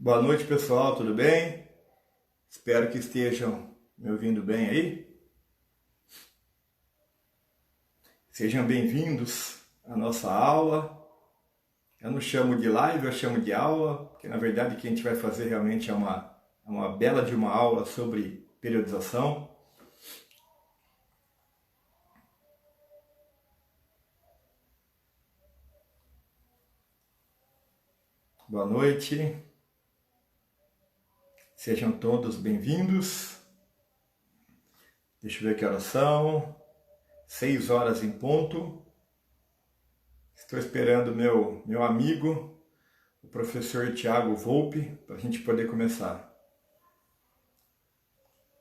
Boa noite, pessoal, tudo bem? Espero que estejam me ouvindo bem aí. Sejam bem-vindos à nossa aula. Eu não chamo de live, eu chamo de aula, porque na verdade o que a gente vai fazer realmente é uma bela de uma aula sobre periodização. Boa noite. Sejam todos bem-vindos. Deixa eu ver que horas são. 6 horas em ponto. Estou esperando meu amigo, o professor Tiago Volpe, para a gente poder começar.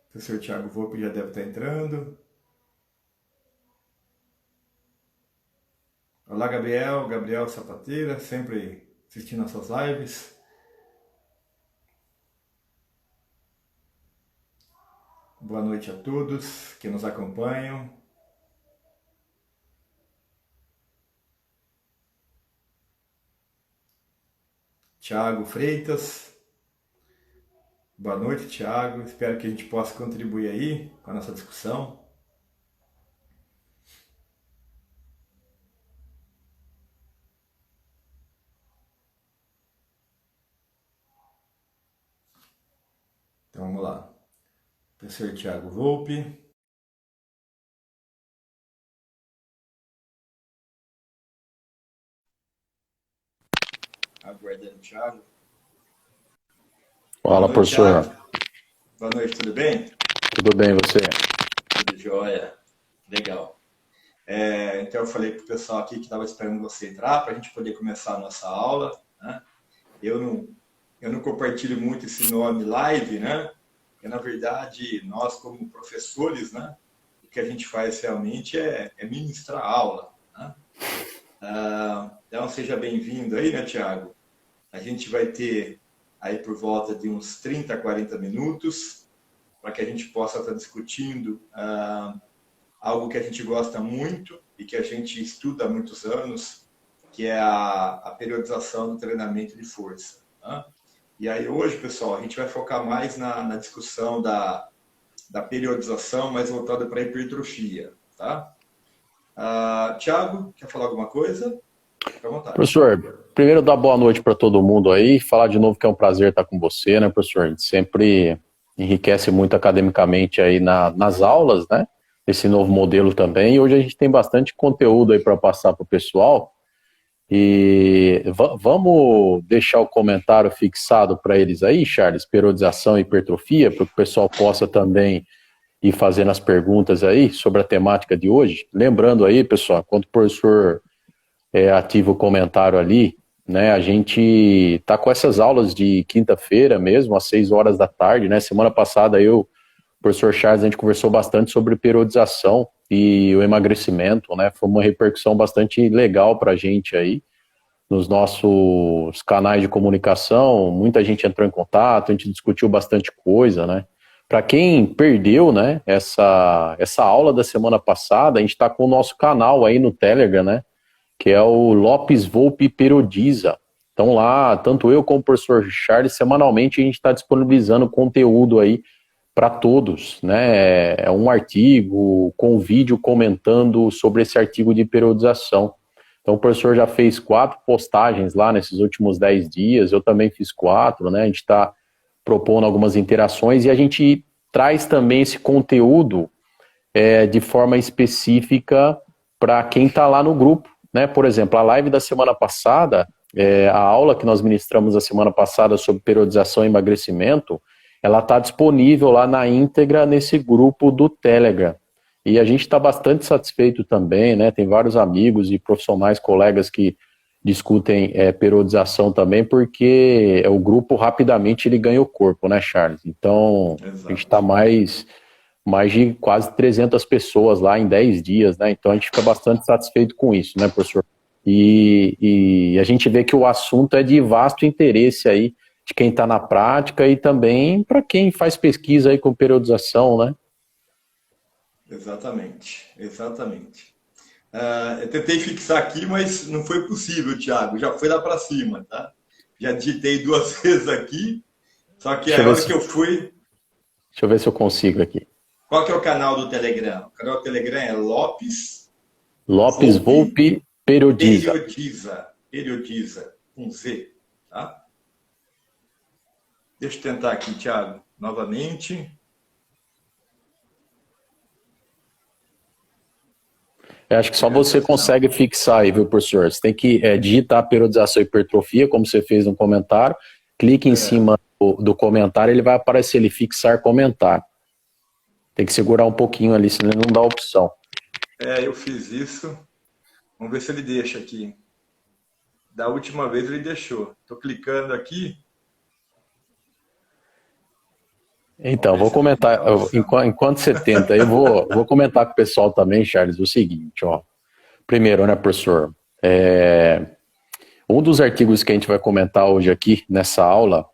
O professor Tiago Volpe já deve estar entrando. Olá, Gabriel Sapateira, sempre assistindo nossas lives. Boa noite a todos que nos acompanham. Tiago Freitas. Boa noite, Tiago. Espero que a gente possa contribuir aí com a nossa discussão. Então vamos lá. Professor Tiago Volpe. Aguardando o Tiago. Fala, professor. Thiago. Boa noite, tudo bem? Tudo bem, você? Tudo jóia. Legal. Então eu falei para o pessoal aqui que estava esperando você entrar para a gente poder começar a nossa aula, né? Eu não compartilho muito esse nome live, né? Porque, na verdade, nós como professores, né? O que a gente faz realmente é ministrar aula, né? Então seja bem-vindo aí, né, Tiago? A gente vai ter aí por volta de uns 30, 40 minutos para que a gente possa estar discutindo algo que a gente gosta muito e que a gente estuda há muitos anos, que é a periodização do treinamento de força. Né? E aí hoje, pessoal, a gente vai focar mais na discussão da periodização, mais voltada para a hipertrofia. Tá? Tiago, quer falar alguma coisa? Fica à vontade. Professor, primeiro dar boa noite para todo mundo aí, falar de novo que é um prazer estar com você, né, professor? A gente sempre enriquece muito academicamente aí nas aulas, né? Esse novo modelo também. E hoje a gente tem bastante conteúdo aí para passar para o pessoal. E vamos deixar o comentário fixado para eles aí, Charles, periodização e hipertrofia, para que o pessoal possa também ir fazendo as perguntas aí sobre a temática de hoje. Lembrando aí, pessoal, quando o professor ativa o comentário ali, né? A gente tá com essas aulas de quinta-feira mesmo, às 6 horas da tarde, né? Semana passada o professor Charles, a gente conversou bastante sobre periodização e o emagrecimento, né? Foi uma repercussão bastante legal pra gente aí, nos nossos canais de comunicação, muita gente entrou em contato, a gente discutiu bastante coisa, né? Para quem perdeu, né, essa aula da semana passada, a gente está com o nosso canal aí no Telegram, né? Que é o Lopes Volpe Periodiza. Então lá, tanto eu como o professor Charles, semanalmente a gente está disponibilizando conteúdo aí para todos, né? É um artigo com vídeo comentando sobre esse artigo de periodização. Então o professor já fez 4 postagens lá nesses últimos 10 dias, eu também fiz 4, né? A gente está propondo algumas interações e a gente traz também esse conteúdo de forma específica para quem está lá no grupo, né? Por exemplo, a live da semana passada, a aula que nós ministramos a semana passada sobre periodização e emagrecimento, ela está disponível lá na íntegra nesse grupo do Telegram. E a gente está bastante satisfeito também, né? Tem vários amigos e profissionais, colegas que discutem periodização também, porque o grupo rapidamente ele ganha o corpo, né, Charles? Então, a gente está mais de quase 300 pessoas lá em 10 dias, né? Então a gente fica bastante satisfeito com isso, né, professor? E a gente vê que o assunto é de vasto interesse aí de quem está na prática e também para quem faz pesquisa aí com periodização, né? Exatamente, exatamente. Eu tentei fixar aqui, mas não foi possível, Thiago. Já foi lá para cima, tá? Já digitei 2 vezes aqui, só que a hora que eu fui... Deixa eu ver se eu consigo aqui. Qual que é o canal do Telegram? O canal do Telegram é Lopes Volpi Periodiza. Periodiza, com Z, tá? Deixa eu tentar aqui, Thiago, novamente. Eu acho que só você consegue fixar aí, viu, professor? Você tem que digitar periodização e hipertrofia, como você fez no comentário, clique em cima do comentário, ele vai aparecer ali, fixar comentário. Tem que segurar um pouquinho ali, senão não dá opção. Eu fiz isso. Vamos ver se ele deixa aqui. Da última vez ele deixou. Estou clicando aqui. Então, vou comentar, enquanto você tenta, eu vou comentar com o pessoal também, Charles, o seguinte, ó. Primeiro, né, professor, um dos artigos que a gente vai comentar hoje aqui, nessa aula,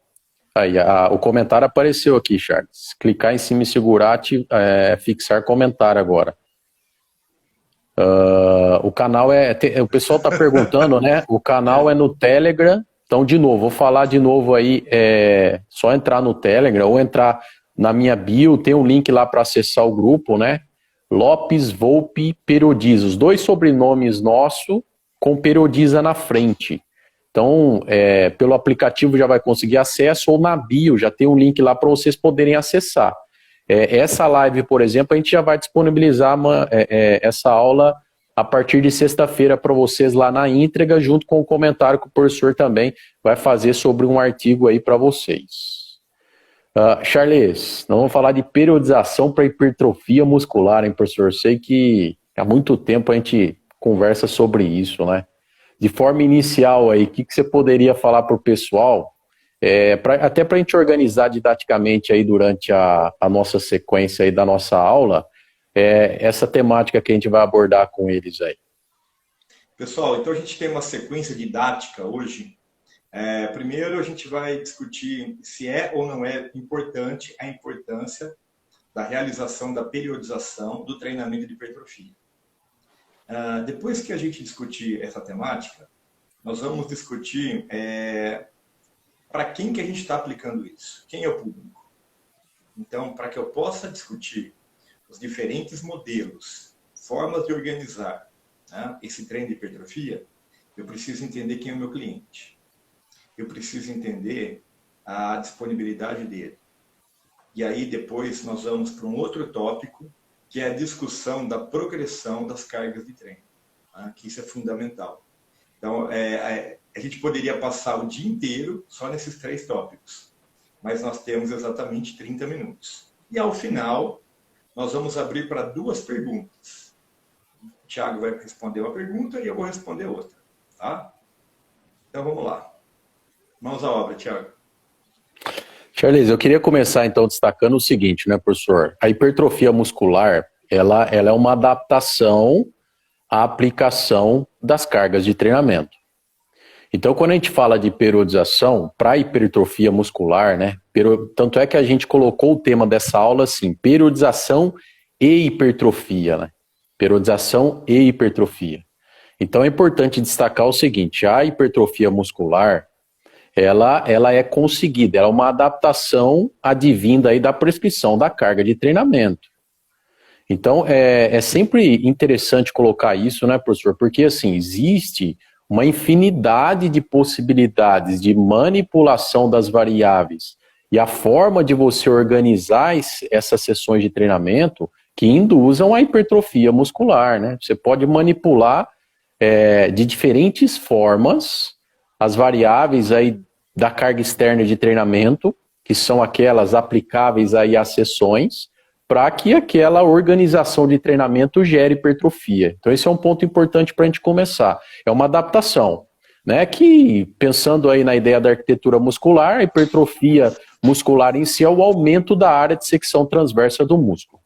o comentário apareceu aqui, Charles. Clicar em cima e segurar, fixar comentário agora. O canal o pessoal está perguntando, né, o canal é no Telegram. Então, de novo, vou falar de novo aí, só entrar no Telegram ou entrar na minha bio, tem um link lá para acessar o grupo, né? Lopes Volpi Periodiza, os 2 sobrenomes nossos com Periodiza na frente. Então, pelo aplicativo já vai conseguir acesso, ou na bio, já tem um link lá para vocês poderem acessar. Essa live, por exemplo, a gente já vai disponibilizar essa aula a partir de sexta-feira para vocês lá na íntegra, junto com o comentário que o professor também vai fazer sobre um artigo aí para vocês. Charles, nós vamos falar de periodização para hipertrofia muscular, hein, professor? Sei que há muito tempo a gente conversa sobre isso, né? De forma inicial aí, o que você poderia falar para o pessoal, até para a gente organizar didaticamente aí durante a nossa sequência aí da nossa aula, essa temática que a gente vai abordar com eles aí. Pessoal, então a gente tem uma sequência didática hoje. Primeiro a gente vai discutir se é ou não é importante a importância da realização da periodização do treinamento de hipertrofia. Depois que a gente discutir essa temática, nós vamos discutir para quem que a gente está aplicando isso, quem é o público. Então, para que eu possa discutir os diferentes modelos, formas de organizar, né, esse treino de hipertrofia, eu preciso entender quem é o meu cliente. Eu preciso entender a disponibilidade dele. E aí depois nós vamos para um outro tópico, que é a discussão da progressão das cargas de treino, tá? Que isso é fundamental. Então, a gente poderia passar o dia inteiro só nesses 3 tópicos, mas nós temos exatamente 30 minutos. E ao final, nós vamos abrir para 2 perguntas. O Thiago vai responder uma pergunta e eu vou responder outra, tá? Então vamos lá. Mãos à obra, Thiago. Charles, eu queria começar então destacando o seguinte, né, professor? A hipertrofia muscular, ela é uma adaptação à aplicação das cargas de treinamento. Então, quando a gente fala de periodização para hipertrofia muscular, né, tanto é que a gente colocou o tema dessa aula assim, periodização e hipertrofia, né? Periodização e hipertrofia. Então, é importante destacar o seguinte, a hipertrofia muscular, ela é conseguida, ela é uma adaptação advinda aí da prescrição da carga de treinamento. Então, é sempre interessante colocar isso, né, professor? Porque, assim, existe uma infinidade de possibilidades de manipulação das variáveis e a forma de você organizar essas sessões de treinamento que induzam a hipertrofia muscular, né? Você pode manipular de diferentes formas as variáveis aí da carga externa de treinamento, que são aquelas aplicáveis aí às sessões, para que aquela organização de treinamento gere hipertrofia. Então esse é um ponto importante para a gente começar. É uma adaptação, né? Que, pensando aí na ideia da arquitetura muscular, a hipertrofia muscular em si é o aumento da área de secção transversa do músculo.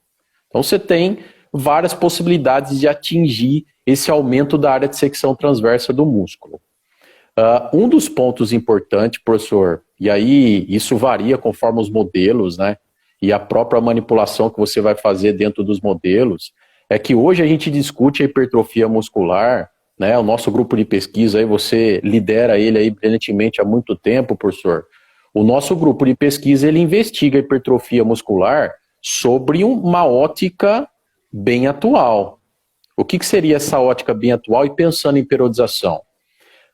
Então você tem várias possibilidades de atingir esse aumento da área de secção transversa do músculo. Um dos pontos importantes, professor, e aí isso varia conforme os modelos, né? E a própria manipulação que você vai fazer dentro dos modelos, é que hoje a gente discute a hipertrofia muscular né? O nosso grupo de pesquisa aí, você lidera ele aí brilhantemente há muito tempo, professor. O nosso grupo de pesquisa, ele investiga a hipertrofia muscular sobre uma ótica bem atual. O que seria essa ótica bem atual e pensando em periodização?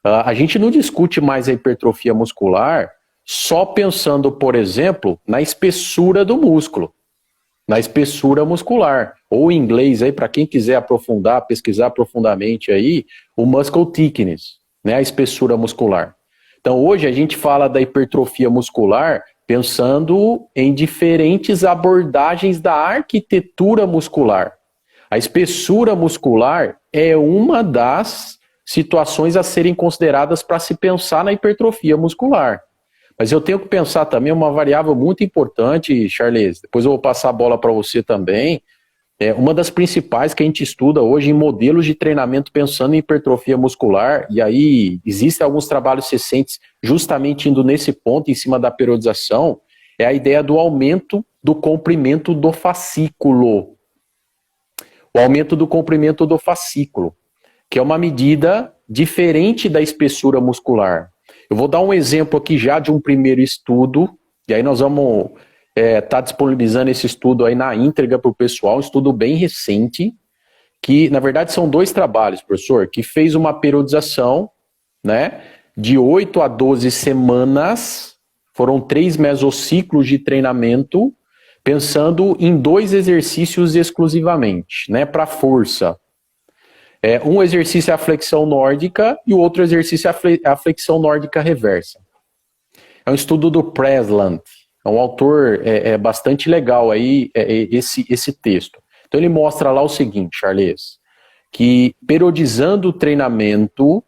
A gente não discute mais a hipertrofia muscular só pensando, por exemplo, na espessura do músculo, na espessura muscular, ou em inglês aí, para quem quiser aprofundar, pesquisar profundamente aí, o muscle thickness, né, a espessura muscular. Então hoje a gente fala da hipertrofia muscular pensando em diferentes abordagens da arquitetura muscular. A espessura muscular é uma das situações a serem consideradas para se pensar na hipertrofia muscular. Mas eu tenho que pensar também uma variável muito importante, Charles, depois eu vou passar a bola para você também, uma das principais que a gente estuda hoje em modelos de treinamento pensando em hipertrofia muscular, e aí existem alguns trabalhos recentes justamente indo nesse ponto, em cima da periodização, é a ideia do aumento do comprimento do fascículo. O aumento do comprimento do fascículo, que é uma medida diferente da espessura muscular. Eu vou dar um exemplo aqui já de um primeiro estudo, e aí nós vamos tá disponibilizando esse estudo aí na íntegra para o pessoal, um estudo bem recente, que na verdade são 2 trabalhos, professor, que fez uma periodização, né, de 8 a 12 semanas, foram 3 mesociclos de treinamento, pensando em 2 exercícios exclusivamente, né, para força. Um exercício é a flexão nórdica e o outro exercício é a flexão nórdica reversa. É um estudo do Presland. É um autor bastante legal aí, esse texto. Então ele mostra lá o seguinte, Charles, que periodizando o treinamento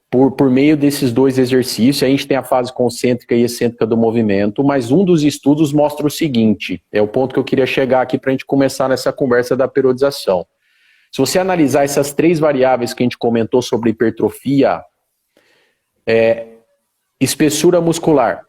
por meio desses 2 exercícios, a gente tem a fase concêntrica e excêntrica do movimento, mas um dos estudos mostra o seguinte, é o ponto que eu queria chegar aqui para a gente começar nessa conversa da periodização. Se você analisar essas 3 variáveis que a gente comentou sobre hipertrofia, espessura muscular,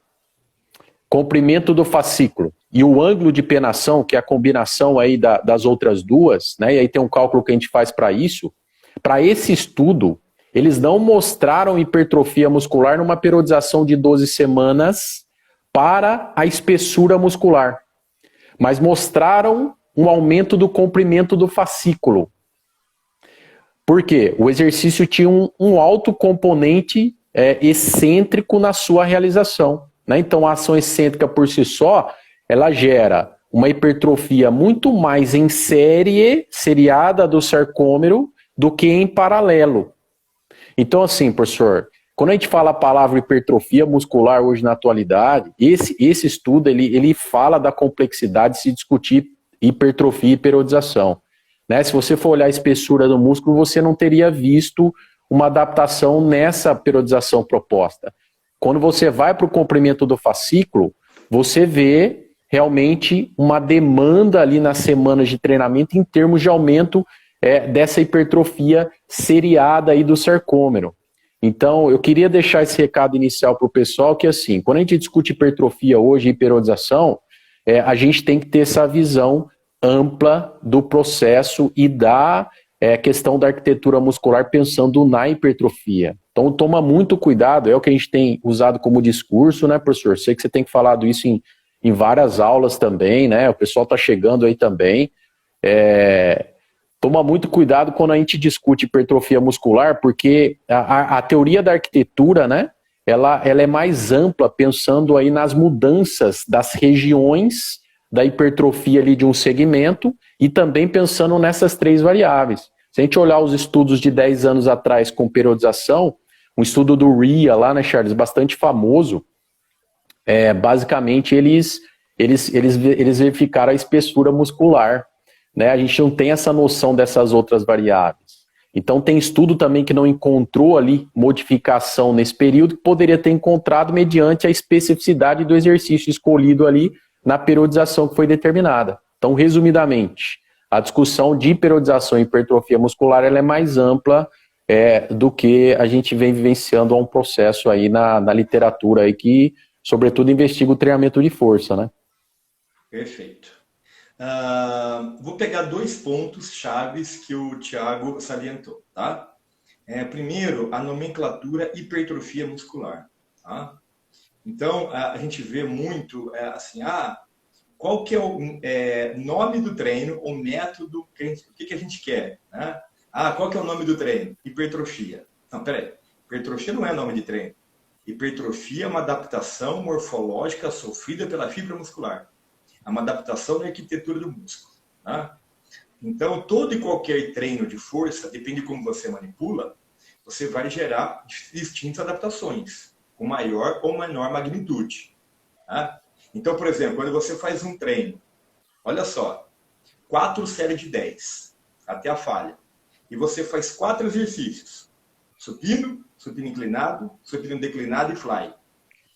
comprimento do fascículo e o ângulo de penação, que é a combinação aí das outras 2, né? E aí tem um cálculo que a gente faz para isso. Para esse estudo, eles não mostraram hipertrofia muscular numa periodização de 12 semanas para a espessura muscular, mas mostraram um aumento do comprimento do fascículo. Por quê? O exercício tinha um alto componente excêntrico na sua realização. Né? Então, a ação excêntrica por si só, ela gera uma hipertrofia muito mais em série, seriada do sarcômero, do que em paralelo. Então, assim, professor, quando a gente fala a palavra hipertrofia muscular hoje na atualidade, esse estudo, ele fala da complexidade de se discutir hipertrofia e periodização. Né? Se você for olhar a espessura do músculo, você não teria visto uma adaptação nessa periodização proposta. Quando você vai para o comprimento do fascículo, você vê realmente uma demanda ali nas semanas de treinamento em termos de aumento dessa hipertrofia seriada aí do sarcômero. Então, eu queria deixar esse recado inicial para o pessoal, que assim, quando a gente discute hipertrofia hoje e periodização, a gente tem que ter essa visão ampla do processo e da questão da arquitetura muscular pensando na hipertrofia. Então, toma muito cuidado, é o que a gente tem usado como discurso, né, professor? Sei que você tem falado isso em várias aulas também, né? O pessoal está chegando aí também. Toma muito cuidado quando a gente discute hipertrofia muscular, porque a teoria da arquitetura, né, ela é mais ampla, pensando aí nas mudanças das regiões da hipertrofia ali de um segmento e também pensando nessas 3 variáveis. Se a gente olhar os estudos de 10 anos atrás com periodização, um estudo do RIA lá, né, Charles, bastante famoso, basicamente eles verificaram a espessura muscular, né? A gente não tem essa noção dessas outras variáveis. Então tem estudo também que não encontrou ali modificação nesse período, que poderia ter encontrado mediante a especificidade do exercício escolhido ali na periodização que foi determinada. Então, resumidamente, a discussão de periodização e hipertrofia muscular ela é mais ampla do que a gente vem vivenciando a um processo aí na literatura aí que, sobretudo, investiga o treinamento de força, né? Perfeito. Vou pegar 2 pontos chaves que o Thiago salientou, tá? Primeiro, a nomenclatura hipertrofia muscular, tá? Então, a gente vê muito, assim, qual que é o nome do treino ou método, o que a gente quer, né? Qual que é o nome do treino? Hipertrofia. Não, peraí, hipertrofia não é nome de treino. Hipertrofia é uma adaptação morfológica sofrida pela fibra muscular. É uma adaptação na arquitetura do músculo, tá? Então, todo e qualquer treino de força, depende de como você manipula, você vai gerar distintas adaptações, com maior ou menor magnitude. Tá? Então, por exemplo, quando você faz um treino, olha só, 4 séries de 10, até a falha, e você faz 4 exercícios, supino, supino inclinado, supino declinado e fly.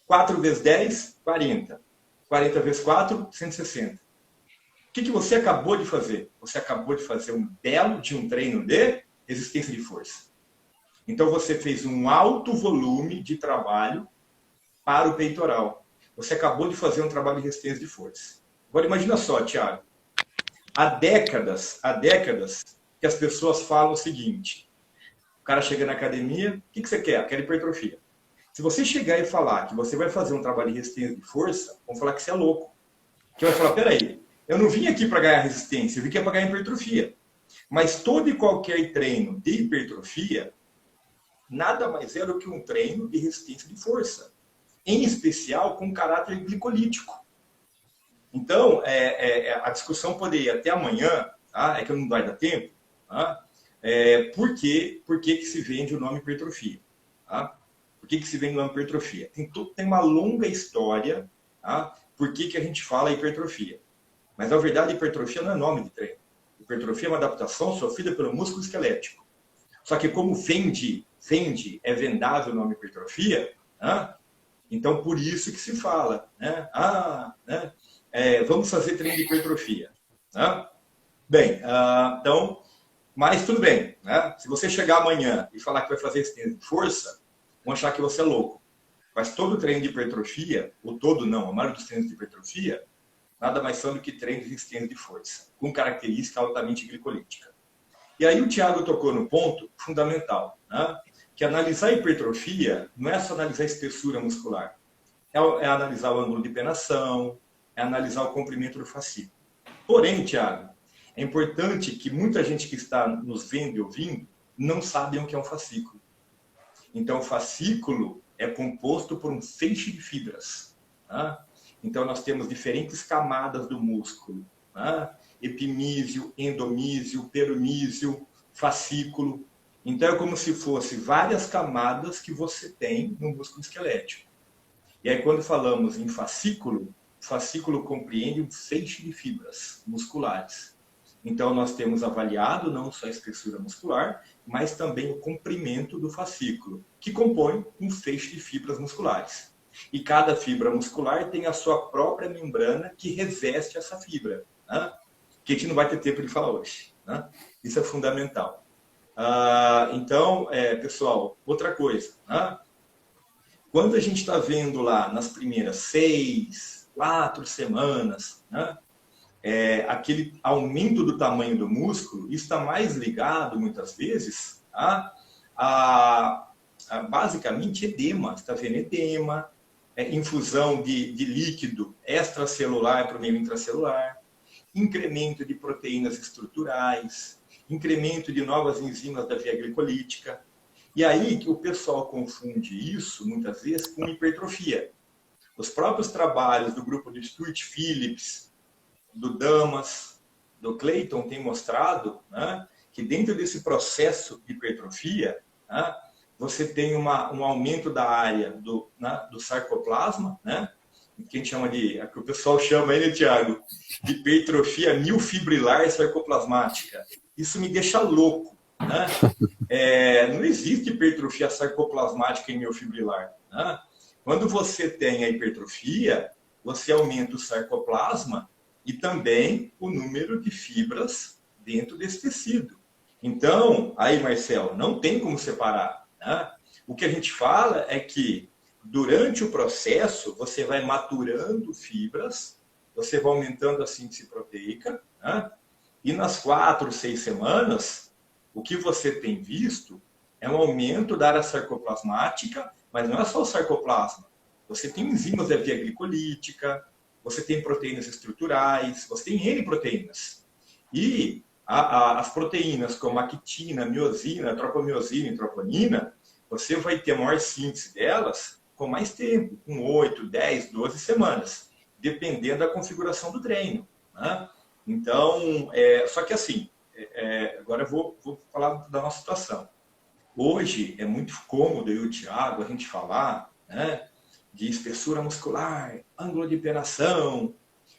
4 vezes 10, 40. 40 vezes 4, 160. O que você acabou de fazer? Você acabou de fazer um belo de um treino de resistência de força. Então, você fez um alto volume de trabalho para o peitoral. Você acabou de fazer um trabalho de resistência de força. Agora, imagina só, Thiago. Há décadas que as pessoas falam o seguinte. O cara chega na academia, o que você quer? Quer hipertrofia. Se você chegar e falar que você vai fazer um trabalho de resistência de força, vão falar que você é louco. Que vai falar, peraí, eu não vim aqui para ganhar resistência, eu vim aqui para ganhar hipertrofia. Mas todo e qualquer treino de hipertrofia nada mais é do que um treino de resistência de força, em especial com caráter glicolítico. Então, a discussão poderia até amanhã, tá? É que não vai dar tempo, tá? Por que se vende o nome hipertrofia? Tá? Por que se vende o nome hipertrofia? Tem uma longa história, tá? Por que a gente fala hipertrofia. Mas, na verdade, hipertrofia não é nome de treino. Hipertrofia é uma adaptação sofrida pelo músculo esquelético. Só que como é vendável o nome hipertrofia, né? Então por isso que se fala, né? Vamos fazer treino de hipertrofia. Né? Bem, então, mas tudo bem. Né? Se você chegar amanhã e falar que vai fazer esse treino de força, vão achar que você é louco. Mas todo treino de hipertrofia, ou todo não, a maioria dos treinos de hipertrofia, nada mais são do que treinos de resistência de força, com característica altamente glicolítica. E aí o Thiago tocou no ponto fundamental, né? Que analisar a hipertrofia não é só analisar a espessura muscular, é analisar o ângulo de penação, é analisar o comprimento do fascículo. Porém, Thiago, é importante que muita gente que está nos vendo e ouvindo não sabe o que é um fascículo. Então, o fascículo é composto por um feixe de fibras. Tá? Então, nós temos diferentes camadas do músculo. Tá? Epimísio, endomísio, peromísio, fascículo. Então, é como se fosse várias camadas que você tem no músculo esquelético. E aí, quando falamos em fascículo, o fascículo compreende um feixe de fibras musculares. Então, nós temos avaliado não só a espessura muscular, mas também o comprimento do fascículo, que compõe um feixe de fibras musculares. E cada fibra muscular tem a sua própria membrana que reveste essa fibra, né? Que a gente não vai ter tempo de falar hoje. Né? Isso é fundamental. Então, pessoal, outra coisa. Né? Quando a gente está vendo lá nas primeiras 6, 4 semanas, né? Aquele aumento do tamanho do músculo, isso está mais ligado, muitas vezes, a basicamente edema. Você está vendo edema, infusão de líquido extracelular para o meio intracelular, incremento de proteínas estruturais, incremento de novas enzimas da via glicolítica. E aí o pessoal confunde isso, muitas vezes, com hipertrofia. Os próprios trabalhos do grupo de Stuart Phillips, do Damas, do Clayton, têm mostrado, né, que dentro desse processo de hipertrofia, né, você tem um aumento da área do sarcoplasma, né, que a gente chama que o pessoal chama aí, né, Thiago, de hipertrofia miofibrilar sarcoplasmática. Isso me deixa louco. Né? Não existe hipertrofia sarcoplasmática em miofibrilar. Né? Quando você tem a hipertrofia, você aumenta o sarcoplasma e também o número de fibras dentro desse tecido. Então, aí, Marcelo, não tem como separar. Né? O que a gente fala é que durante o processo, você vai maturando fibras, você vai aumentando a síntese proteica, né? E nas 4, 6 semanas, o que você tem visto é um aumento da área sarcoplasmática, mas não é só o sarcoplasma. Você tem enzimas da via glicolítica, você tem proteínas estruturais, você tem N proteínas. E as proteínas como a quitina, a miosina, a tropomiosina e troponina, você vai ter maior síntese delas com mais tempo, com 8, 10, 12 semanas, dependendo da configuração do treino, né? Então, só que assim, agora eu vou falar da nossa situação. Hoje é muito cômodo, eu e o Thiago, a gente falar, né, de espessura muscular, ângulo de penação,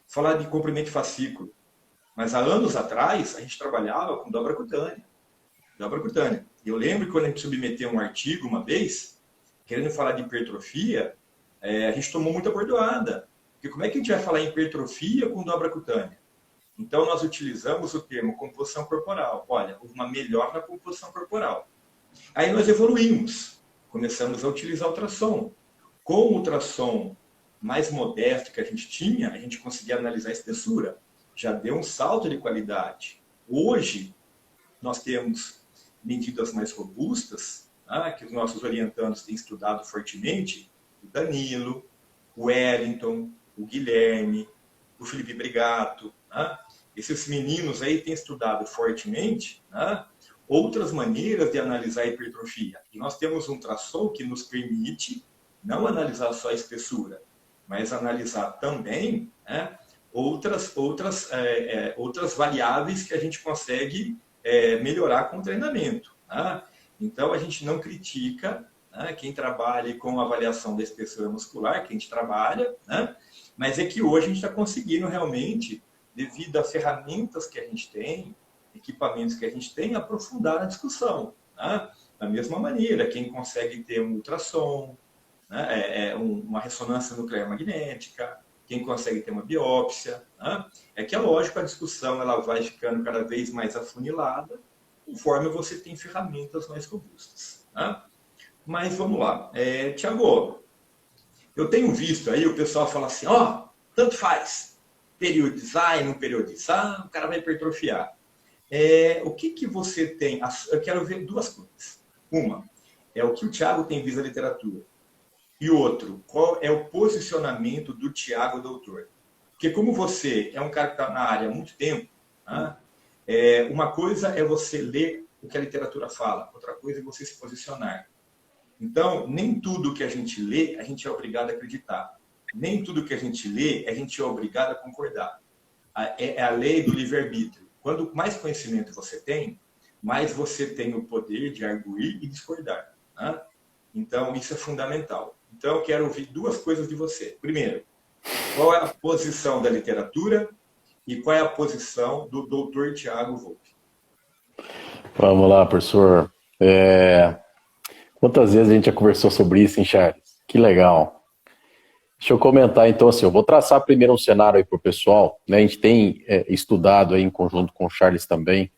falar de comprimento de fascículo. Mas há anos atrás, a gente trabalhava com dobra cutânea. Dobra cutânea. Eu lembro que quando a gente submeteu um artigo uma vez, querendo falar de hipertrofia, a gente tomou muita bordoada. Porque como é que a gente vai falar em hipertrofia com dobra cutânea? Então, nós utilizamos o termo composição corporal. Olha, houve uma melhora na composição corporal. Aí nós evoluímos. Começamos a utilizar ultrassom. Com o ultrassom mais modesto que a gente tinha, a gente conseguia analisar a espessura. Já deu um salto de qualidade. Hoje, nós temos medidas mais robustas, né, que os nossos orientandos têm estudado fortemente, o Danilo, o Wellington, o Guilherme, o Felipe Brigato, né? Esses meninos aí têm estudado fortemente, né, outras maneiras de analisar a hipertrofia. E nós temos um ultrassom que nos permite não analisar só a espessura, mas analisar também, né, outras variáveis que a gente consegue melhorar com o treinamento, né? Então, a gente não critica, né, quem trabalha com avaliação da espessura muscular, que a gente trabalha, né? Mas é que hoje a gente está conseguindo realmente, devido às ferramentas que a gente tem, equipamentos que a gente tem, aprofundar a discussão, né? Da mesma maneira, quem consegue ter um ultrassom, né, uma ressonância nuclear magnética, quem consegue ter uma biópsia, né? É que é lógico, a discussão ela vai ficando cada vez mais afunilada, conforme você tem ferramentas mais robustas, né? Mas vamos lá. Tiago, eu tenho visto aí o pessoal falar assim, tanto faz, periodizar e não periodizar, o cara vai hipertrofiar. O que você tem? Eu quero ver duas coisas. Uma, é o que o Thiago tem visto na literatura. E outro, qual é o posicionamento do Thiago doutor? Porque como você é um cara que está na área há muito tempo, né, uma coisa é você ler o que a literatura fala, outra coisa é você se posicionar. Então, nem tudo que a gente lê, a gente é obrigado a acreditar. Nem tudo que a gente lê, a gente é obrigado a concordar. É a lei do livre-arbítrio. Quanto mais conhecimento você tem, mais você tem o poder de arguir e discordar, né? Então, isso é fundamental. Então, eu quero ouvir duas coisas de você. Primeiro, qual é a posição da literatura e qual é a posição do doutor Thiago Volpi? Vamos lá, professor. Quantas vezes a gente já conversou sobre isso, hein, Charles? Que legal. Deixa eu comentar, então, assim, eu vou traçar primeiro um cenário aí para o pessoal, né? A gente tem estudado aí em conjunto com o Charles também,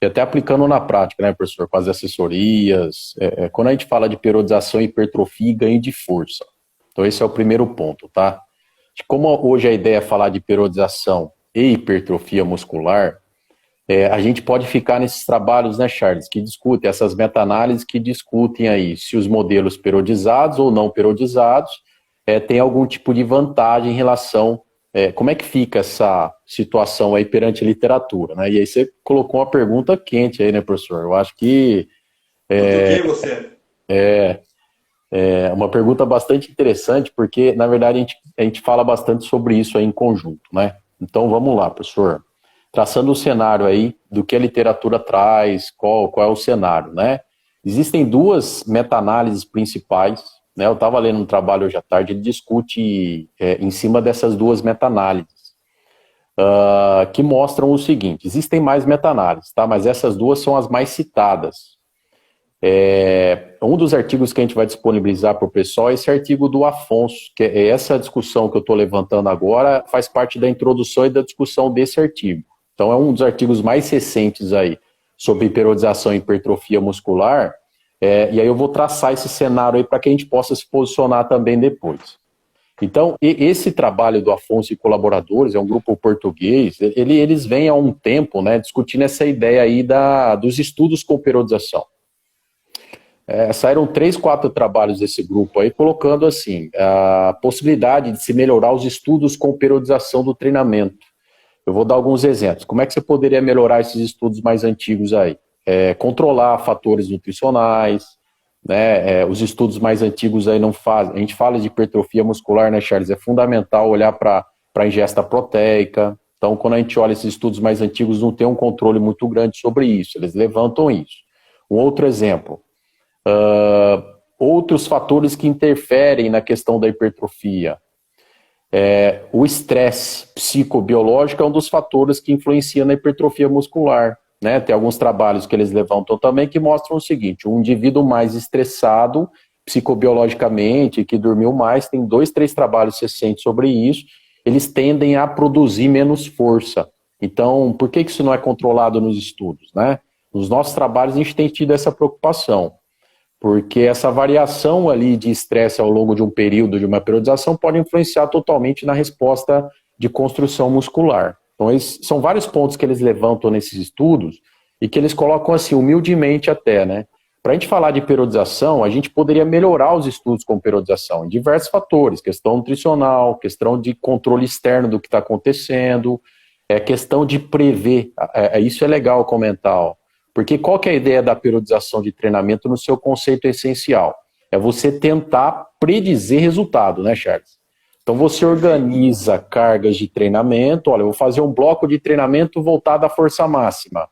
e até aplicando na prática, né, professor, com as assessorias, quando a gente fala de periodização, hipertrofia e ganho de força. Então, esse é o primeiro ponto, tá? Como hoje a ideia é falar de periodização e hipertrofia muscular, a gente pode ficar nesses trabalhos, né, Charles, que discutem, essas meta-análises que discutem aí se os modelos periodizados ou não periodizados tem algum tipo de vantagem em relação, como é que fica essa situação aí perante a literatura, né? E aí você colocou uma pergunta quente aí, né, professor? Eu acho que você? Uma pergunta bastante interessante, porque, na verdade, a gente fala bastante sobre isso aí em conjunto, né? Então, vamos lá, professor. Traçando o cenário aí do que a literatura traz, qual é o cenário, né? Existem duas meta-análises principais, né? Eu estava lendo um trabalho hoje à tarde, ele discute em cima dessas duas meta-análises, que mostram o seguinte: existem mais meta-análises, tá? Mas essas duas são as mais citadas. Um dos artigos que a gente vai disponibilizar para o pessoal é esse artigo do Afonso, que é essa discussão que eu estou levantando agora, faz parte da introdução e da discussão desse artigo. Então é um dos artigos mais recentes aí, sobre periodização e hipertrofia muscular, e aí eu vou traçar esse cenário aí para que a gente possa se posicionar também depois. Então, esse trabalho do Afonso e colaboradores, é um grupo português, eles vêm há um tempo, né, discutindo essa ideia aí dos estudos com periodização. Saíram 3, 4 trabalhos desse grupo aí, colocando assim, a possibilidade de se melhorar os estudos com periodização do treinamento. Eu vou dar alguns exemplos. Como é que você poderia melhorar esses estudos mais antigos aí? Controlar fatores nutricionais, né? Os estudos mais antigos aí não fazem. A gente fala de hipertrofia muscular, né, Charles? É fundamental olhar para a ingesta proteica. Então, quando a gente olha esses estudos mais antigos, não tem um controle muito grande sobre isso. Eles levantam isso. Um outro exemplo. Outros fatores que interferem na questão da hipertrofia. O estresse psicobiológico é um dos fatores que influencia na hipertrofia muscular, né? Tem alguns trabalhos que eles levantam também que mostram o seguinte: um indivíduo mais estressado psicobiologicamente, que dormiu mais, tem 2, 3 trabalhos recentes sobre isso, eles tendem a produzir menos força. Então, por que isso não é controlado nos estudos, né? Nos nossos trabalhos a gente tem tido essa preocupação, porque essa variação ali de estresse ao longo de um período, de uma periodização, pode influenciar totalmente na resposta de construção muscular. Então, são vários pontos que eles levantam nesses estudos e que eles colocam assim, humildemente até, né? Para a gente falar de periodização, a gente poderia melhorar os estudos com periodização em diversos fatores, questão nutricional, questão de controle externo do que está acontecendo, questão de prever, isso é legal comentar, ó. Porque qual que é a ideia da periodização de treinamento no seu conceito essencial? É você tentar predizer resultado, né, Charles? Então você organiza cargas de treinamento, olha, eu vou fazer um bloco de treinamento voltado à força máxima.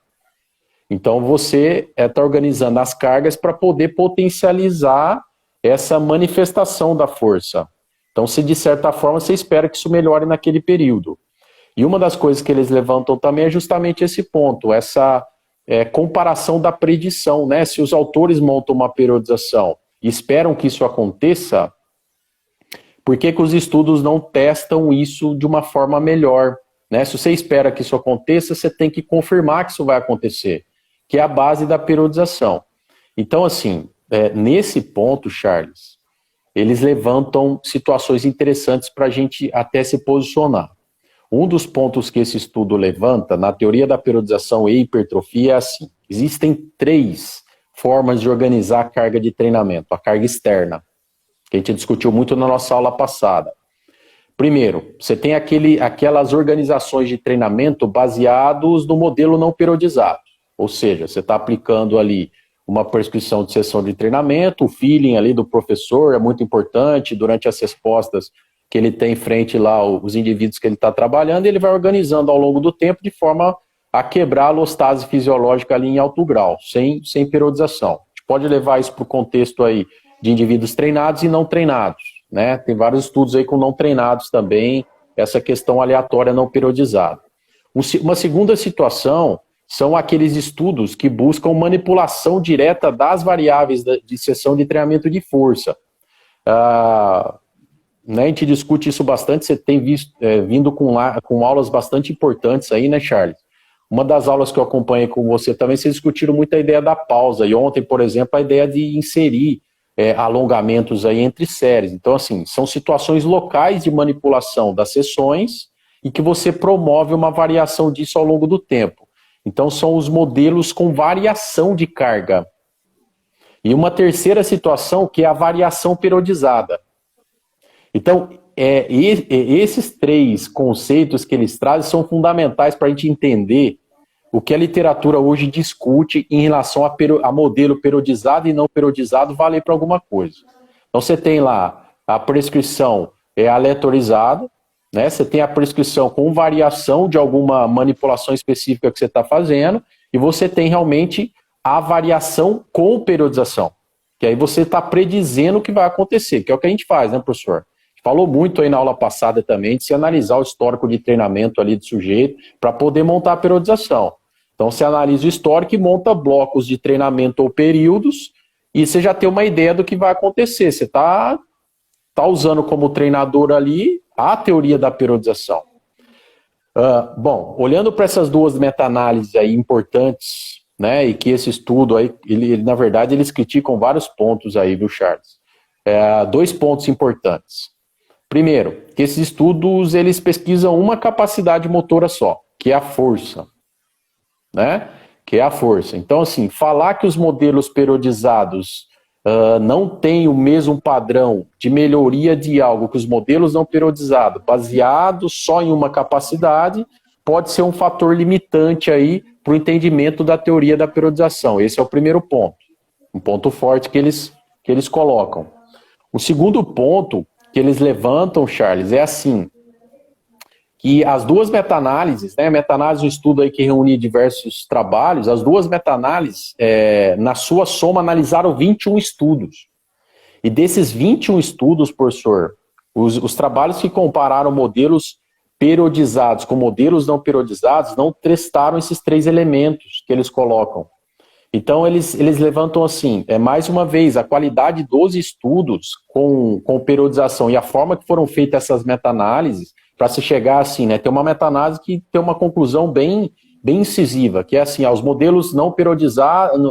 Então você está organizando as cargas para poder potencializar essa manifestação da força. Então, se de certa forma você espera que isso melhore naquele período. E uma das coisas que eles levantam também é justamente esse ponto, essa comparação da predição, né? Se os autores montam uma periodização e esperam que isso aconteça, por que os estudos não testam isso de uma forma melhor, né? Se você espera que isso aconteça, você tem que confirmar que isso vai acontecer, que é a base da periodização. Então, assim, nesse ponto, Charles, eles levantam situações interessantes para a gente até se posicionar. Um dos pontos que esse estudo levanta, na teoria da periodização e hipertrofia, é assim: existem 3 formas de organizar a carga de treinamento, a carga externa, que a gente discutiu muito na nossa aula passada. Primeiro, você tem aquelas organizações de treinamento baseados no modelo não periodizado, ou seja, você está aplicando ali uma prescrição de sessão de treinamento, o feeling ali do professor é muito importante durante as respostas que ele tem em frente lá os indivíduos que ele está trabalhando, e ele vai organizando ao longo do tempo de forma a quebrar a alostase fisiológica ali em alto grau, sem periodização. A gente pode levar isso para o contexto aí de indivíduos treinados e não treinados, né? Tem vários estudos aí com não treinados também, essa questão aleatória não periodizada. Uma segunda situação são aqueles estudos que buscam manipulação direta das variáveis de sessão de treinamento de força. Né, a gente discute isso bastante, você tem vindo com aulas bastante importantes aí, né, Charles? Uma das aulas que eu acompanhei com você também, vocês discutiram muito a ideia da pausa, e ontem, por exemplo, a ideia de inserir alongamentos aí entre séries. Então, assim, são situações locais de manipulação das sessões e que você promove uma variação disso ao longo do tempo. Então, são os modelos com variação de carga. E uma terceira situação que é a variação periodizada. Então, esses 3 conceitos que eles trazem são fundamentais para a gente entender o que a literatura hoje discute em relação a modelo periodizado e não periodizado valer para alguma coisa. Então, você tem lá a prescrição aleatorizada, né? Você tem a prescrição com variação de alguma manipulação específica que você está fazendo, e você tem realmente a variação com periodização, que aí você está predizendo o que vai acontecer, que é o que a gente faz, né, professor? Falou muito aí na aula passada também de se analisar o histórico de treinamento ali do sujeito para poder montar a periodização. Então você analisa o histórico e monta blocos de treinamento ou períodos e você já tem uma ideia do que vai acontecer. Você está usando como treinador ali a teoria da periodização. Bom, olhando para essas 2 meta-análises aí importantes, né, e que esse estudo aí, na verdade, eles criticam vários pontos aí, viu, Charles? 2 pontos importantes. Primeiro, que esses estudos, eles pesquisam uma capacidade motora só, que é a força, né? Que é a força. Então, assim, falar que os modelos periodizados não têm o mesmo padrão de melhoria de algo que os modelos não periodizados, baseados só em uma capacidade, pode ser um fator limitante aí para o entendimento da teoria da periodização. Esse é o primeiro ponto, um ponto forte que eles colocam. O segundo ponto que eles levantam, Charles, é assim, que as duas meta-análises, né, meta-análise é um estudo aí que reúne diversos trabalhos, as duas meta-análises, na sua soma, analisaram 21 estudos. E desses 21 estudos, professor, os trabalhos que compararam modelos periodizados com modelos não periodizados não testaram esses três elementos que eles colocam. Então, eles levantam assim, mais uma vez, a qualidade dos estudos com periodização e a forma que foram feitas essas meta-análises, para se chegar assim, né, ter uma meta-análise que tem uma conclusão bem incisiva, que é assim, os modelos não periodizados,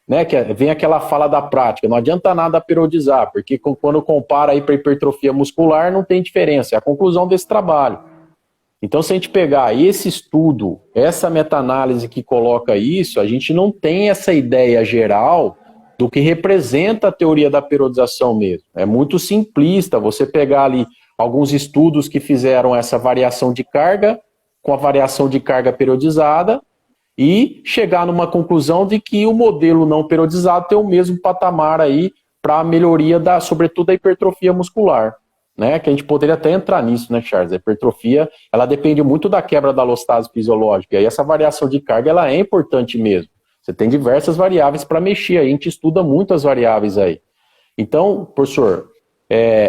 né, que vem aquela fala da prática, não adianta nada periodizar, porque quando compara aí para hipertrofia muscular, não tem diferença, é a conclusão desse trabalho. Então, se a gente pegar esse estudo, essa meta-análise que coloca isso, a gente não tem essa ideia geral do que representa a teoria da periodização mesmo. É muito simplista você pegar ali alguns estudos que fizeram essa variação de carga com a variação de carga periodizada e chegar numa conclusão de que o modelo não periodizado tem o mesmo patamar aí para a melhoria, sobretudo, da hipertrofia muscular. Né, que a gente poderia até entrar nisso, né, Charles? A hipertrofia, ela depende muito da quebra da alostase fisiológica, e essa variação de carga, ela é importante mesmo. Você tem diversas variáveis para mexer aí, a gente estuda muitas variáveis aí. Então, professor,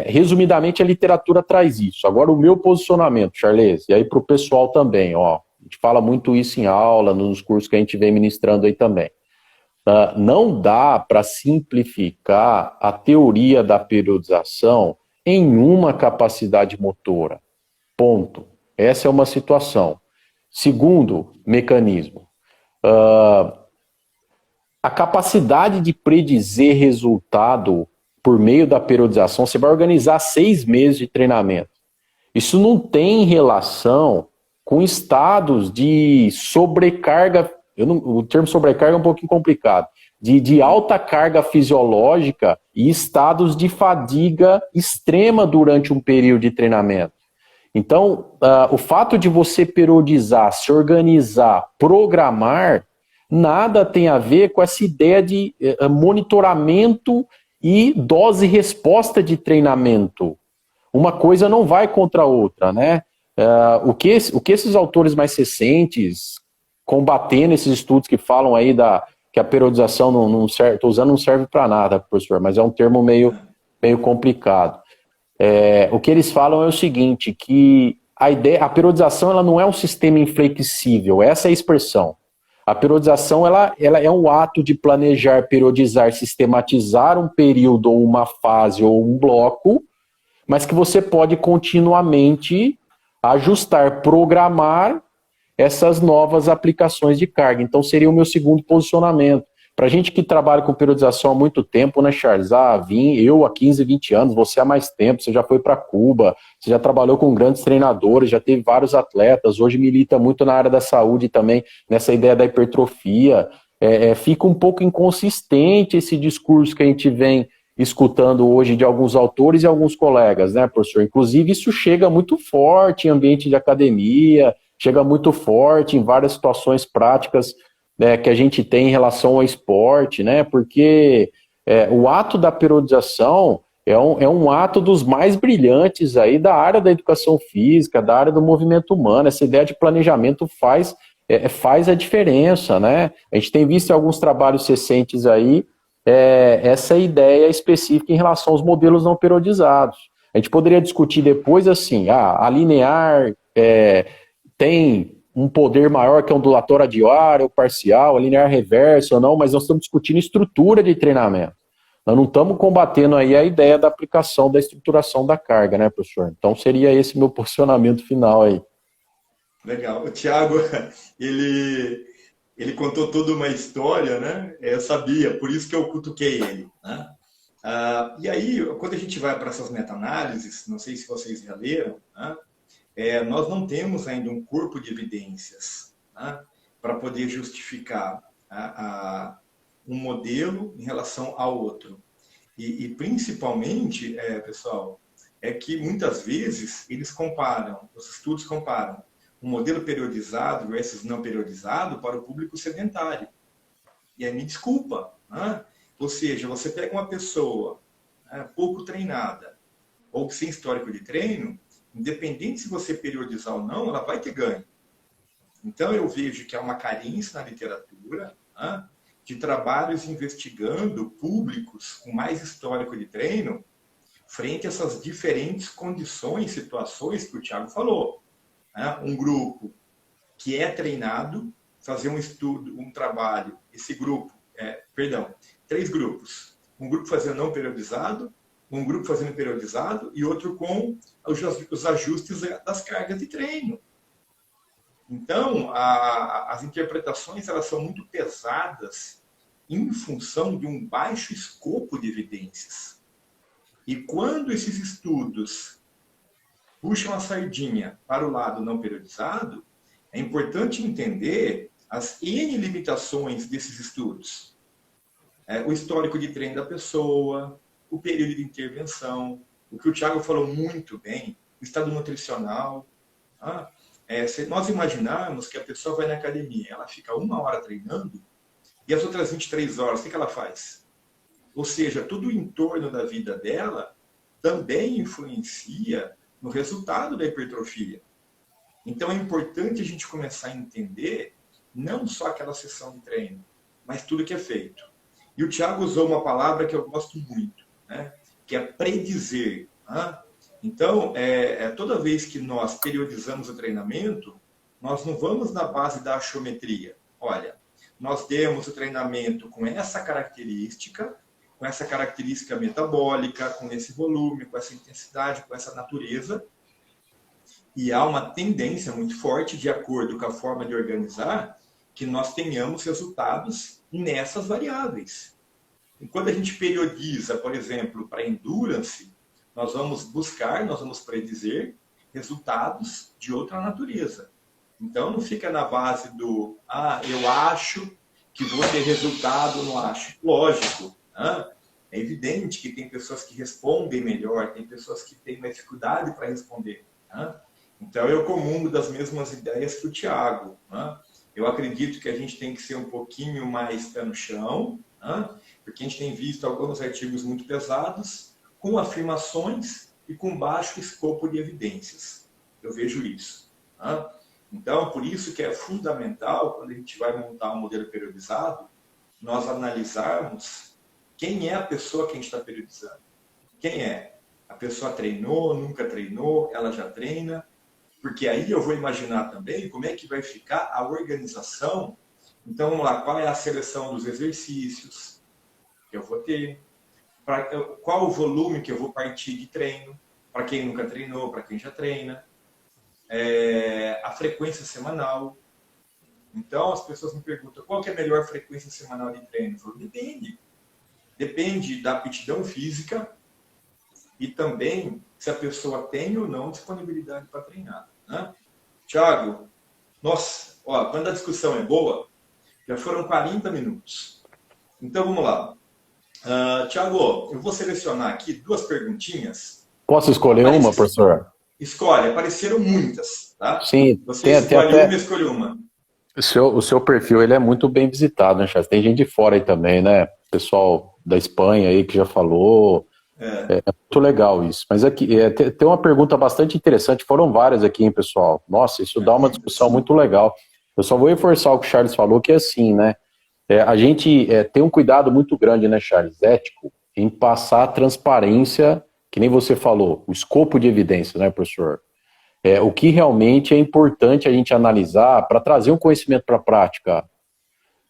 resumidamente, a literatura traz isso. Agora, o meu posicionamento, Charles, e aí para o pessoal também, ó, a gente fala muito isso em aula, nos cursos que a gente vem ministrando aí também. Não dá para simplificar a teoria da periodização em uma capacidade motora. Ponto. Essa é uma situação. Segundo mecanismo, a capacidade de predizer resultado por meio da periodização, você vai organizar 6 meses de treinamento. Isso não tem relação com estados de sobrecarga, o termo sobrecarga é um pouquinho complicado, de alta carga fisiológica e estados de fadiga extrema durante um período de treinamento. Então, o fato de você periodizar, se organizar, programar, nada tem a ver com essa ideia de monitoramento e dose-resposta de treinamento. Uma coisa não vai contra a outra, né? O que esses autores mais recentes, combatendo esses estudos que falam aí que a periodização não serve, estou usando, não serve para nada, professor, mas é um termo meio complicado. O que eles falam é o seguinte, que a periodização ela não é um sistema inflexível, essa é a expressão. A periodização ela é um ato de planejar, periodizar, sistematizar um período, ou uma fase, ou um bloco, mas que você pode continuamente ajustar, programar essas novas aplicações de carga. Então, seria o meu segundo posicionamento. Para a gente que trabalha com periodização há muito tempo, né, Charles? Eu há 15, 20 anos, você há mais tempo, você já foi para Cuba, você já trabalhou com grandes treinadores, já teve vários atletas, hoje milita muito na área da saúde também, nessa ideia da hipertrofia. Fica um pouco inconsistente esse discurso que a gente vem escutando hoje de alguns autores e alguns colegas, né, professor? Inclusive, isso chega muito forte em ambiente de academia, chega muito forte em várias situações práticas que a gente tem em relação ao esporte, né? Porque o ato da periodização é um ato dos mais brilhantes aí da área da educação física, da área do movimento humano. Essa ideia de planejamento faz a diferença, né? A gente tem visto em alguns trabalhos recentes aí essa ideia específica em relação aos modelos não periodizados. A gente poderia discutir depois assim, a linear tem um poder maior que a ondulatória diária, ou parcial, a linear reversa ou não, mas nós estamos discutindo estrutura de treinamento. Nós não estamos combatendo aí a ideia da aplicação da estruturação da carga, né, professor? Então seria esse meu posicionamento final aí. Legal. O Thiago, ele contou toda uma história, né? Eu sabia, por isso que eu cutuquei ele, né? E aí, quando a gente vai para essas meta-análises, não sei se vocês já leram, né, nós não temos ainda um corpo de evidências, né, para poder justificar um modelo em relação ao outro. E principalmente, pessoal, é que muitas vezes eles comparam, os estudos comparam um modelo periodizado versus não periodizado para o público sedentário. E aí me desculpa, né? Ou seja, você pega uma pessoa pouco treinada ou sem histórico de treino, independente se você periodizar ou não, ela vai ter ganho. Então eu vejo que há uma carência na literatura, né, de trabalhos investigando públicos com mais histórico de treino frente a essas diferentes condições, situações que o Thiago falou. Né? Um grupo que é treinado, fazer um estudo, um trabalho, esse grupo, 3 grupos. Um grupo fazendo não periodizado, um grupo fazendo periodizado e outro com os ajustes das cargas de treino. Então, as interpretações elas são muito pesadas em função de um baixo escopo de evidências. E quando esses estudos puxam a sardinha para o lado não periodizado, é importante entender as N limitações desses estudos. O histórico de treino da pessoa, o período de intervenção, o que o Thiago falou muito bem, o estado nutricional. Se nós imaginarmos que a pessoa vai na academia, ela fica 1 hora treinando, e as outras 23 horas, o que ela faz? Ou seja, tudo em torno da vida dela também influencia no resultado da hipertrofia. Então é importante a gente começar a entender não só aquela sessão de treino, mas tudo que é feito. E o Thiago usou uma palavra que eu gosto muito, né? Que é predizer. Então, toda vez que nós periodizamos o treinamento, nós não vamos na base da achiometria. Olha, nós demos o treinamento com essa característica metabólica, com esse volume, com essa intensidade, com essa natureza. E há uma tendência muito forte, de acordo com a forma de organizar, que nós tenhamos resultados nessas variáveis. E quando a gente periodiza, por exemplo, para endurance, nós vamos predizer resultados de outra natureza. Então, não fica na base do, eu acho que vou ter resultado, não acho. Lógico, é evidente que tem pessoas que respondem melhor, tem pessoas que têm mais dificuldade para responder. Então, eu comungo das mesmas ideias que o Thiago. Eu acredito que a gente tem que ser um pouquinho mais pé no chão, porque a gente tem visto alguns artigos muito pesados, com afirmações e com baixo escopo de evidências. Eu vejo isso. Então, por isso que é fundamental, quando a gente vai montar um modelo periodizado, nós analisarmos quem é a pessoa que a gente está periodizando. Quem é? A pessoa treinou, nunca treinou, ela já treina? Porque aí eu vou imaginar também como é que vai ficar a organização. Então, vamos lá, qual é a seleção dos exercícios que eu vou ter? Qual o volume que eu vou partir de treino? Para quem nunca treinou, para quem já treina. A frequência semanal. Então, as pessoas me perguntam, qual que é a melhor frequência semanal de treino? Eu falo, depende. Depende da aptidão física e também se a pessoa tem ou não disponibilidade para treinar. Thiago, nossa, quando a discussão é boa, já foram 40 minutos. Então, vamos lá. Thiago, eu vou selecionar aqui 2 perguntinhas. Posso escolher uma, professor? Escolhe, apareceram muitas, tá? Sim, você escolhe uma, eu escolho uma. O seu perfil ele é muito bem visitado, né, Charles? Tem gente de fora aí também, né? Pessoal da Espanha aí que já falou. É muito legal isso. Mas aqui tem uma pergunta bastante interessante. Foram várias aqui, hein, pessoal? Nossa, isso dá uma discussão muito legal. Eu só vou reforçar o que o Charles falou, que é assim, né? A gente tem um cuidado muito grande, né, Charles? Ético, em passar a transparência, que nem você falou, o escopo de evidência, né, professor? O que realmente é importante a gente analisar para trazer um conhecimento para a prática.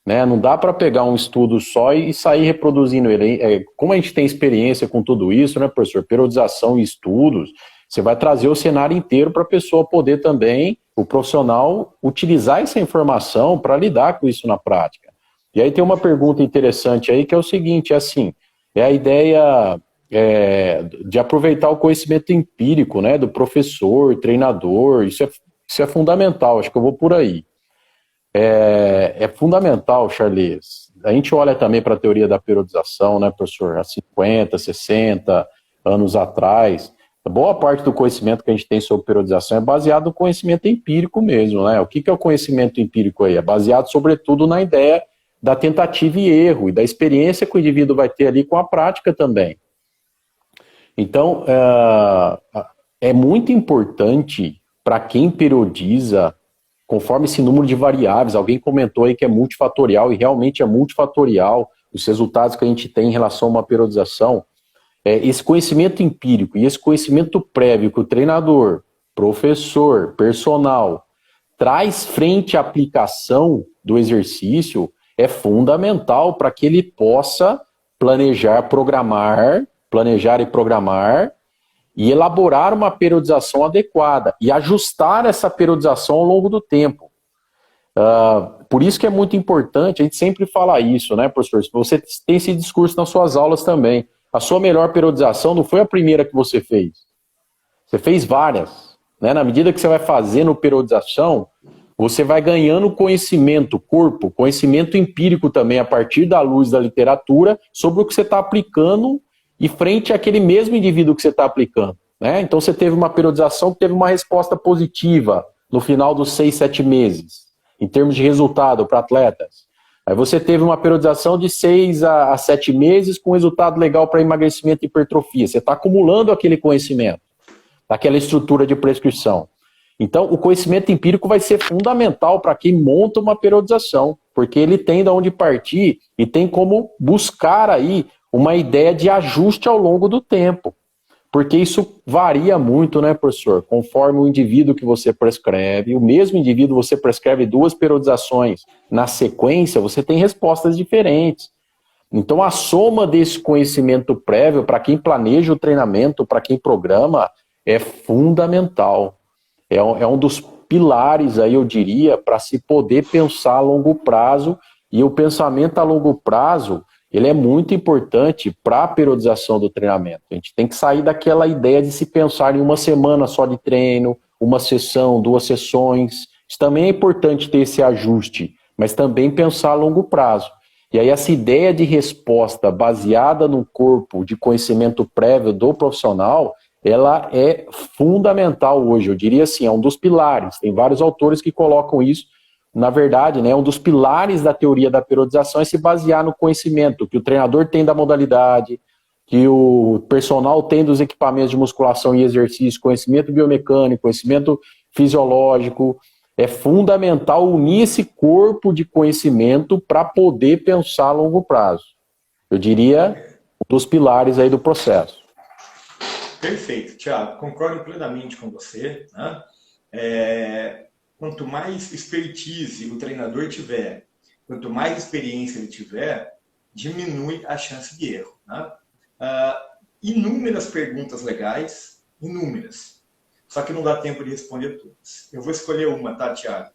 Né? Não dá para pegar um estudo só e sair reproduzindo ele. Como a gente tem experiência com tudo isso, né, professor? Periodização e estudos, você vai trazer o cenário inteiro para a pessoa poder também, o profissional, utilizar essa informação para lidar com isso na prática. E aí tem uma pergunta interessante aí que é o seguinte, assim, é a ideia de aproveitar o conhecimento empírico, né, do professor, treinador. Isso é fundamental, acho que eu vou por aí. É fundamental, Charles. A gente olha também para a teoria da periodização, né, professor? Há 50, 60 anos atrás, boa parte do conhecimento que a gente tem sobre periodização é baseado no conhecimento empírico mesmo, né? O que é o conhecimento empírico aí? É baseado, sobretudo, na ideia da tentativa e erro e da experiência que o indivíduo vai ter ali com a prática também. Então, é muito importante para quem periodiza, conforme esse número de variáveis, alguém comentou aí que é multifatorial, e realmente é multifatorial, os resultados que a gente tem em relação a uma periodização, esse conhecimento empírico e esse conhecimento prévio que o treinador, professor, personal, traz frente à aplicação do exercício, é fundamental para que ele possa planejar e programar, e elaborar uma periodização adequada e ajustar essa periodização ao longo do tempo. Por isso que é muito importante, a gente sempre fala isso, né, professor? Você tem esse discurso nas suas aulas também. A sua melhor periodização não foi a primeira que você fez. Você fez várias. Né? Na medida que você vai fazendo periodização, você vai ganhando conhecimento, conhecimento empírico também, a partir da luz da literatura, sobre o que você está aplicando e frente àquele mesmo indivíduo que você está aplicando. Né? Então você teve uma periodização que teve uma resposta positiva no final dos 6, 7 meses, em termos de resultado para atletas. Aí você teve uma periodização de 6 a 7 meses com resultado legal para emagrecimento e hipertrofia. Você está acumulando aquele conhecimento, aquela estrutura de prescrição. Então o conhecimento empírico vai ser fundamental para quem monta uma periodização, porque ele tem de onde partir e tem como buscar aí uma ideia de ajuste ao longo do tempo. Porque isso varia muito, né, professor? Conforme o indivíduo que você prescreve, o mesmo indivíduo você prescreve 2 periodizações na sequência, você tem respostas diferentes. Então a soma desse conhecimento prévio, para quem planeja o treinamento, para quem programa, é fundamental. É um dos pilares, aí eu diria, para se poder pensar a longo prazo, e o pensamento a longo prazo, ele é muito importante para a periodização do treinamento. A gente tem que sair daquela ideia de se pensar em uma semana só de treino, uma sessão, 2 sessões. Isso também é importante ter esse ajuste, mas também pensar a longo prazo. E aí essa ideia de resposta baseada no corpo de conhecimento prévio do profissional, ela é fundamental hoje. Eu diria assim, é um dos pilares. Tem vários autores que colocam isso. Na verdade, né, um dos pilares da teoria da periodização é se basear no conhecimento que o treinador tem da modalidade, que o personal tem dos equipamentos de musculação e exercício, conhecimento biomecânico, conhecimento fisiológico. É fundamental unir esse corpo de conhecimento para poder pensar a longo prazo. Eu diria, um dos pilares aí do processo. Perfeito, Thiago. Concordo plenamente com você. Né? Quanto mais expertise o treinador tiver, quanto mais experiência ele tiver, diminui a chance de erro. Né? Inúmeras perguntas legais, inúmeras. Só que não dá tempo de responder todas. Eu vou escolher uma, tá, Thiago?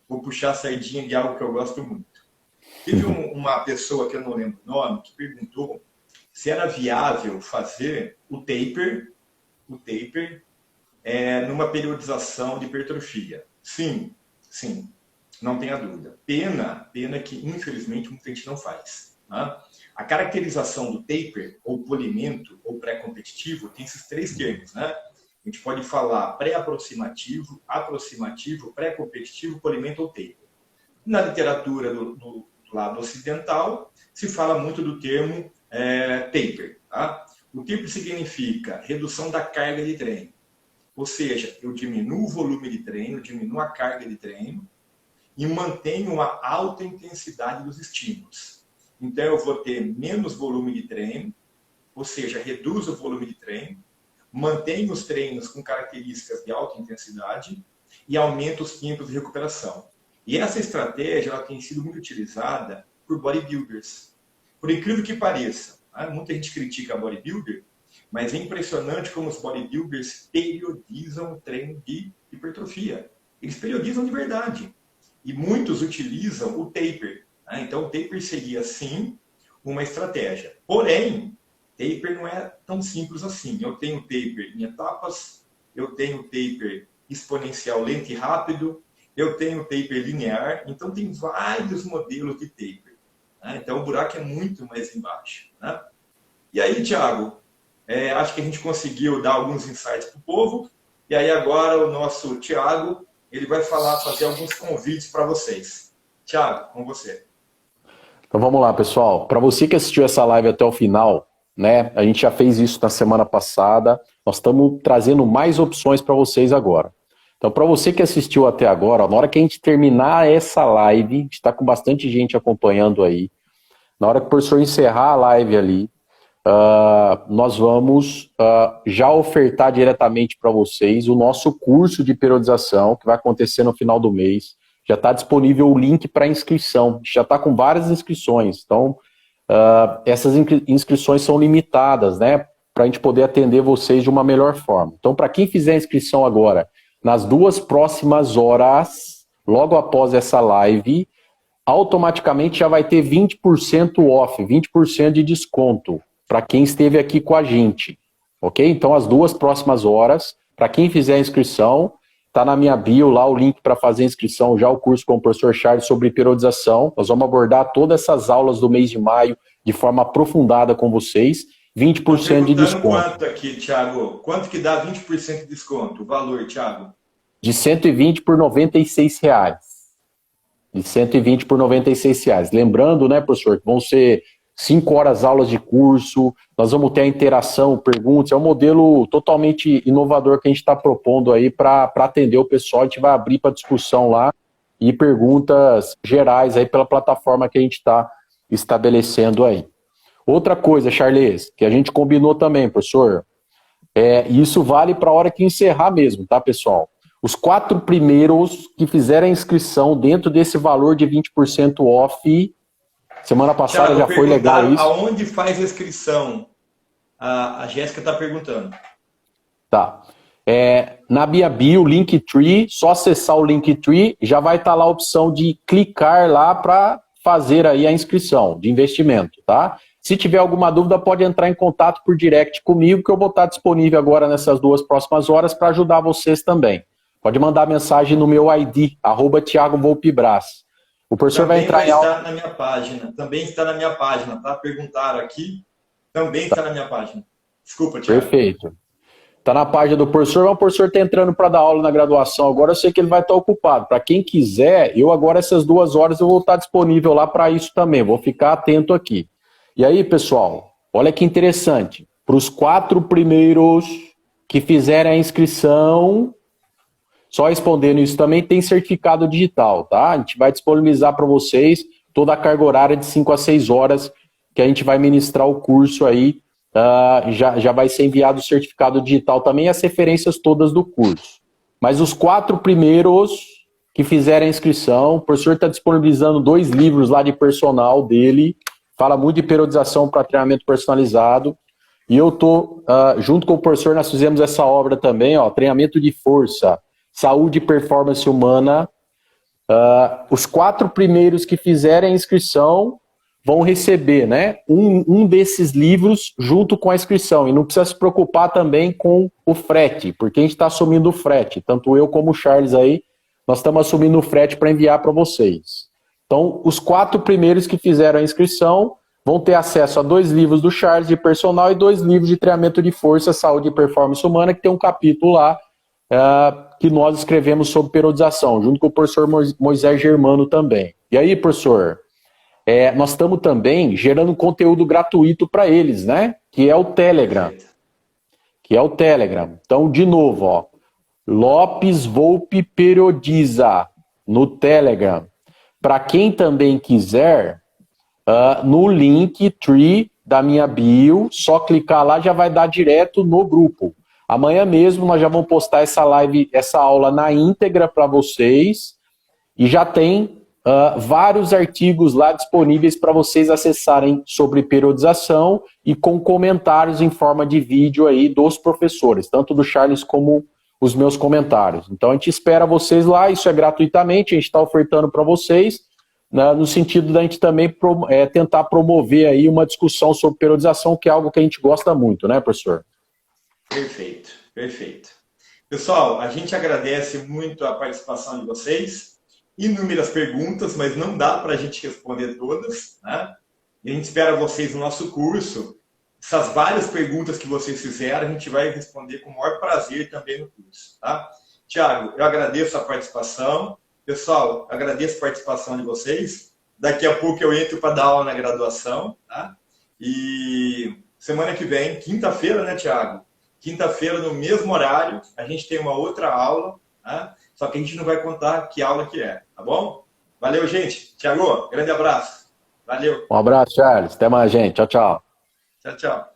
Vou puxar a sardinha de algo que eu gosto muito. Teve uma pessoa, que eu não lembro o nome, que perguntou se era viável fazer o taper numa periodização de hipertrofia. Sim, não tenha dúvida. Pena que, infelizmente, muita gente não faz. Né? A caracterização do taper, ou polimento, ou pré-competitivo, tem esses 3 termos. Né? A gente pode falar pré-aproximativo, aproximativo, pré-competitivo, polimento ou taper. Na literatura do lado ocidental, se fala muito do termo taper. Tá? O taper significa redução da carga de treino. Ou seja, eu diminuo o volume de treino, diminuo a carga de treino e mantenho uma alta intensidade dos estímulos. Então, eu vou ter menos volume de treino, ou seja, reduzo o volume de treino, mantenho os treinos com características de alta intensidade e aumento os tempos de recuperação. E essa estratégia ela tem sido muito utilizada por bodybuilders. Por incrível que pareça, né? Muita gente critica bodybuilder, mas é impressionante como os bodybuilders periodizam o treino de hipertrofia. Eles periodizam de verdade. E muitos utilizam o taper. Né? Então, o taper seria, sim, uma estratégia. Porém, Taper não é tão simples assim. Eu tenho taper em etapas, eu tenho taper exponencial lento e rápido, eu tenho taper linear, então tem vários modelos de taper. Né? Então o buraco é muito mais embaixo. Né? E aí, Thiago, acho que a gente conseguiu dar alguns insights para o povo, e aí agora o nosso Thiago, ele vai fazer alguns convites para vocês. Thiago, com você. Então vamos lá, pessoal. Para você que assistiu essa live até o final, né? A gente já fez isso na semana passada. Nós estamos trazendo mais opções para vocês agora. Então, para você que assistiu até agora, ó, na hora que a gente terminar essa live, a gente está com bastante gente acompanhando aí. Na hora que o professor encerrar a live ali, nós vamos já ofertar diretamente para vocês o nosso curso de periodização, que vai acontecer no final do mês. Já está disponível o link para inscrição. Já está com várias inscrições. Então, essas inscrições são limitadas, né? Para a gente poder atender vocês de uma melhor forma. Então, para quem fizer a inscrição agora, nas 2 próximas horas, logo após essa live, automaticamente já vai ter 20% off, 20% de desconto para quem esteve aqui com a gente. Ok? Então, as 2 próximas horas, para quem fizer a inscrição, está na minha bio lá o link para fazer a inscrição, já o curso com o professor Charles sobre periodização. Nós vamos abordar todas essas aulas do mês de maio de forma aprofundada com vocês. 20% de desconto. Quanto aqui, Thiago? Quanto que dá 20% de desconto? O valor, Thiago? De 120 por R$ 96. De 120 por R$ 96. Lembrando, né, professor, que vão ser 5 horas aulas de curso, nós vamos ter a interação, perguntas, é um modelo totalmente inovador que a gente está propondo aí para atender o pessoal. A gente vai abrir para discussão lá e perguntas gerais aí pela plataforma que a gente está estabelecendo aí. Outra coisa, Charles, que a gente combinou também, professor, isso vale para a hora que encerrar mesmo, tá, pessoal? Os 4 primeiros que fizerem a inscrição dentro desse valor de 20% off, semana passada Thiago, já foi legal isso. Aonde faz a inscrição? A Jéssica está perguntando. Tá. Na minha bio, Linktree, só acessar o Linktree, já vai estar lá a opção de clicar lá para fazer aí a inscrição de investimento, tá? Se tiver alguma dúvida, pode entrar em contato por direct comigo, que eu vou estar disponível agora nessas 2 próximas horas para ajudar vocês também. Pode mandar mensagem no meu ID, @ThiagoVolpibras. O professor vai entrar em aula. Na minha página. Também está na minha página, tá? Perguntaram aqui. Também está na minha página. Desculpa, Thiago. Perfeito. Está na página do professor, mas o professor está entrando para dar aula na graduação. Agora eu sei que ele vai estar ocupado. Para quem quiser, eu agora essas 2 horas eu vou estar disponível lá para isso também. Vou ficar atento aqui. E aí, pessoal, olha que interessante. Para os 4 primeiros que fizerem a inscrição, só respondendo isso também, tem certificado digital, tá? A gente vai disponibilizar para vocês toda a carga horária de 5 a 6 horas que a gente vai ministrar o curso aí. Já vai ser enviado o certificado digital também e as referências todas do curso. Mas os 4 primeiros que fizerem a inscrição, o professor está disponibilizando 2 livros lá de personal dele, fala muito de periodização para treinamento personalizado. E eu estou, junto com o professor, nós fizemos essa obra também, ó, treinamento de força, saúde e performance humana. Os 4 primeiros que fizerem a inscrição vão receber, né, um desses livros junto com a inscrição. E não precisa se preocupar também com o frete, porque a gente está assumindo o frete. Tanto eu como o Charles aí, nós estamos assumindo o frete para enviar para vocês. Então, os 4 primeiros que fizeram a inscrição vão ter acesso a 2 livros do Charles de personal e 2 livros de treinamento de força, saúde e performance humana, que tem um capítulo lá que nós escrevemos sobre periodização, junto com o professor Moisés Germano também. E aí, professor, nós estamos também gerando conteúdo gratuito para eles, né? Que é o Telegram. Então, de novo, ó, Lopes Volpe Periodiza no Telegram. Para quem também quiser, no Linktree da minha bio, só clicar lá já vai dar direto no grupo. Amanhã mesmo nós já vamos postar essa aula na íntegra para vocês e já tem vários artigos lá disponíveis para vocês acessarem sobre periodização e com comentários em forma de vídeo aí dos professores, tanto do Charles como os meus comentários. Então a gente espera vocês lá, isso é gratuitamente, a gente está ofertando para vocês. no sentido da gente também tentar promover aí uma discussão sobre periodização, que é algo que a gente gosta muito, né, professor? Perfeito, perfeito. Pessoal, a gente agradece muito a participação de vocês. Inúmeras perguntas, mas não dá para a gente responder todas, né? E a gente espera vocês no nosso curso. Essas várias perguntas que vocês fizeram, a gente vai responder com o maior prazer também no curso, tá? Tiago, eu agradeço a participação. Pessoal, agradeço a participação de vocês. Daqui a pouco eu entro para dar aula na graduação, tá? E semana que vem, quinta-feira, né, Tiago? Quinta-feira, no mesmo horário, a gente tem uma outra aula, tá? Só que a gente não vai contar que aula que é, tá bom? Valeu, gente. Tiago, grande abraço. Valeu. Um abraço, Charles. Até mais, gente. Tchau, tchau. Tchau, tchau.